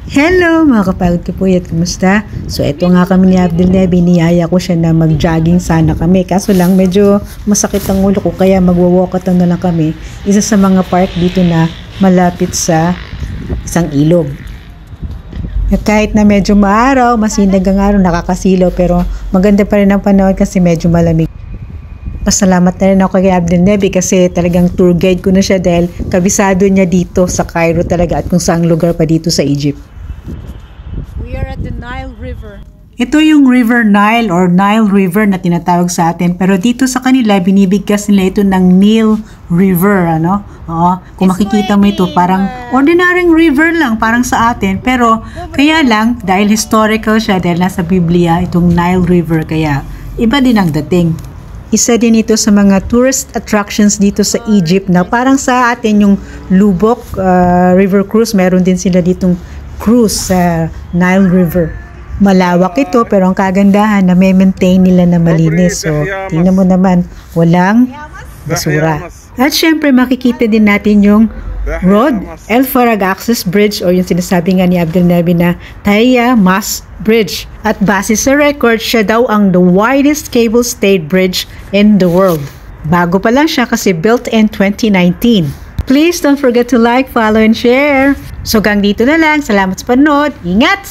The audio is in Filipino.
Hello mga kapagod ko po at kumusta? So ito nga kami ni Abdel Nebi, niyaya ko siya na mag-jogging sana kami. Kaso lang medyo masakit ang ulo ko kaya magwa-walkathon na lang kami. Isa sa mga park dito na malapit sa isang ilog. At kahit na medyo maaraw, masinag ang araw, nakakasilaw pero maganda pa rin ang panahon kasi medyo malamig. Pasalamat na rin ako kay Abdel Nebi kasi talagang tour guide ko na siya dahil kabisado niya dito sa Cairo talaga at kung saang lugar pa dito sa Egypt. We are at the Nile River. Ito yung River Nile or Nile River na tinatawag sa atin pero dito sa kanila binibigkas nila ito ng Nile River, ano? Oo, kung makikita mo ito parang ordinaryong river lang parang sa atin pero kaya lang dahil historical siya dahil nasa Biblia itong Nile River kaya iba din ang dating. Isa din ito sa mga tourist attractions dito sa Egypt na parang sa atin yung Lubok River Cruise, meron din sila ditong cruise sa Nile River. Malawak ito pero ang kagandahan na may maintain nila na malinis. So tingnan mo naman, walang basura. At syempre makikita din natin yung Road El Farag Access Bridge o yung sinasabi nga ni Abdel Nebi na Taya Mas Bridge. At base sa record, siya daw ang the widest cable-stayed bridge in the world. Bago pa lang siya kasi built in 2019. Please don't forget to like, follow, and share. So gang dito na lang. Salamat sa panood. Ingat!